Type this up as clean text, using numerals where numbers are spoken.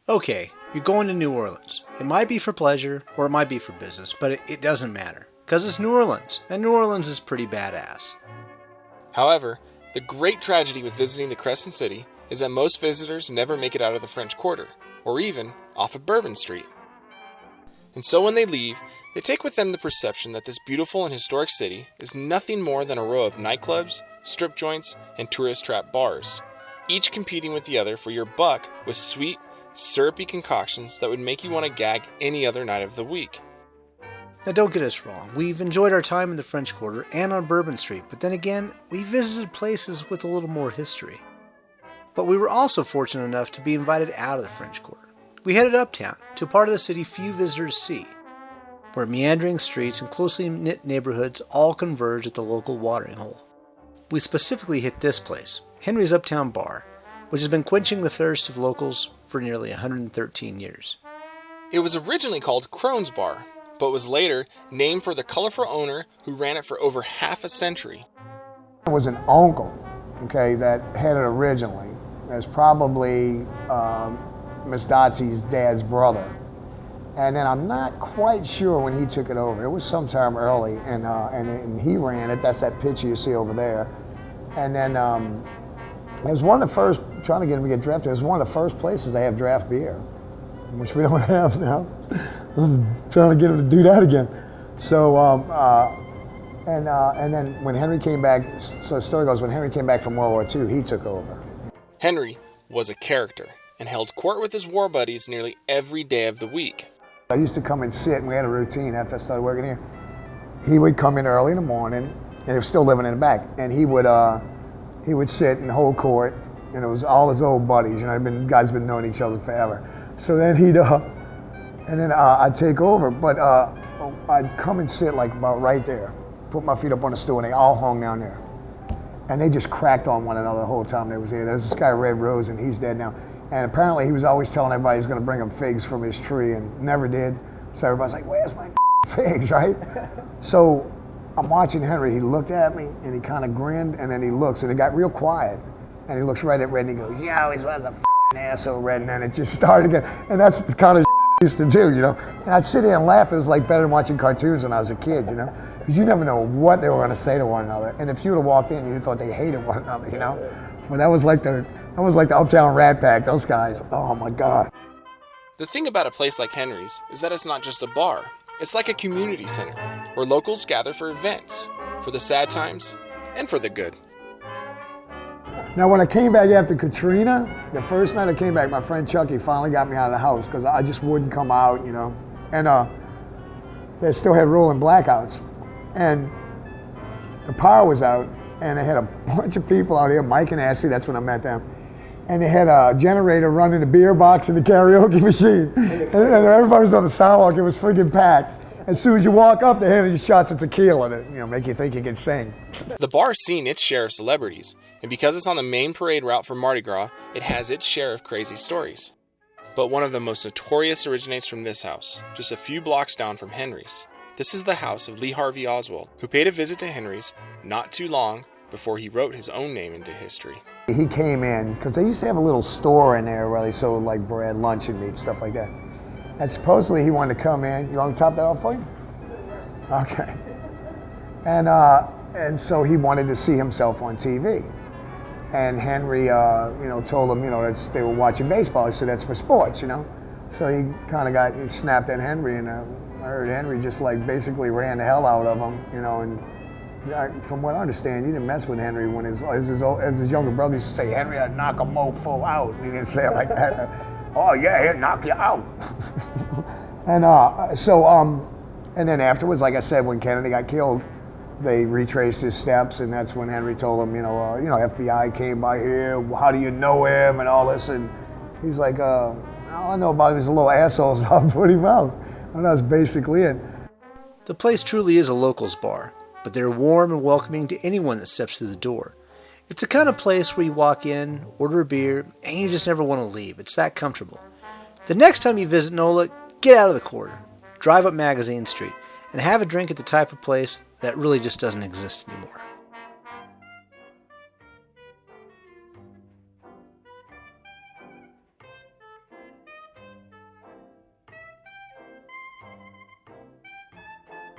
Okay, you're going to New Orleans. It might be for pleasure, or it might be for business, but it doesn't matter. Because it's New Orleans, and New Orleans is pretty badass. However, the great tragedy with visiting the Crescent City is that most visitors never make it out of the French Quarter, or even off of Bourbon Street. And so when they leave, they take with them the perception that this beautiful and historic city is nothing more than a row of nightclubs, strip joints, and tourist trap bars, each competing with the other for your buck with sweet, syrupy concoctions that would make you want to gag any other night of the week. Now don't get us wrong, we've enjoyed our time in the French Quarter and on Bourbon Street, but then again, we visited places with a little more history. But we were also fortunate enough to be invited out of the French Quarter. We headed uptown, to a part of the city few visitors see, where meandering streets and closely knit neighborhoods all converge at the local watering hole. We specifically hit this place, Henry's Uptown Bar, which has been quenching the thirst of locals for nearly 113 years. It was originally called Crone's Bar, but was later named for the colorful owner who ran it for over half a century. It was an uncle, that had it originally. It was probably Miss Dotsey's dad's brother. And then I'm not quite sure when he took it over. It was sometime early, and he ran it. That's that picture you see over there. And then it was one of the first, trying to get him to get drafted, it was one of the first places they have draft beer, which we don't have now. I'm trying to get him to do that again. So, and then when Henry came back, so the story goes, when Henry came back from World War II, he took over. Henry was a character and held court with his war buddies nearly every day of the week. I used to come and sit, and we had a routine after I started working here. He would come in early in the morning, and he was still living in the back, and he would sit and hold court, and it was all his old buddies. Guys been knowing each other forever. So then I'd take over, but I'd come and sit like about right there, put my feet up on the stool, and they all hung down there. And they just cracked on one another the whole time they was here. There's this guy, Red Rose, and he's dead now. And apparently he was always telling everybody he's gonna bring them figs from his tree, and never did. So everybody's like, where's my figs, right? So I'm watching Henry, he looked at me, and he kind of grinned, and then he looks, and it got real quiet. And he looks right at Red, and he goes, you always was a asshole, Red, and then it just started again. And that's the kind of used to do, And I'd sit there and laugh. It was like better than watching cartoons when I was a kid, Because you never know what they were going to say to one another. And if you would have walked in, you thought they hated one another, But that was like the Uptown Rat Pack, those guys. Oh my God. The thing about a place like Henry's is that it's not just a bar. It's like a community center where locals gather for events, for the sad times, and for the good. Now, when I came back after Katrina, the first night I came back, my friend Chucky finally got me out of the house because I just wouldn't come out, And they still had rolling blackouts. And the power was out, and they had a bunch of people out here, Mike and Ashley, that's when I met them. And they had a generator running the beer box and the karaoke machine. And everybody was on the sidewalk, it was friggin' packed. As soon as you walk up, they handed you shots of tequila that, make you think you can sing. The bar's seen its share of celebrities, and because it's on the main parade route for Mardi Gras, it has its share of crazy stories. But one of the most notorious originates from this house, just a few blocks down from Henry's. This is the house of Lee Harvey Oswald, who paid a visit to Henry's not too long before he wrote his own name into history. He came in, because they used to have a little store in there where they sold like bread, luncheon meat, stuff like that. And supposedly he wanted to come in. You want me to top that off for you? Okay. And so he wanted to see himself on TV. And Henry, told him, they were watching baseball. He said, that's for sports, So he kind of he snapped at Henry, and I heard Henry just basically ran the hell out of him, and from what I understand, he didn't mess with Henry when as his younger brother used to say, Henry, I'd knock a mofo out. He didn't say it like that. Oh yeah, he'll knock you out. And then afterwards, like I said, when Kennedy got killed, they retraced his steps, and that's when Henry told him, FBI came by here, how do you know him, and all this, and he's like, all I know about him is a little asshole, so I'll put him out. And that's basically it. The place truly is a locals bar, but they're warm and welcoming to anyone that steps through the door. It's the kind of place where you walk in, order a beer, and you just never want to leave. It's that comfortable. The next time you visit NOLA, get out of the quarter, drive up Magazine Street, and have a drink at the type of place that really just doesn't exist anymore.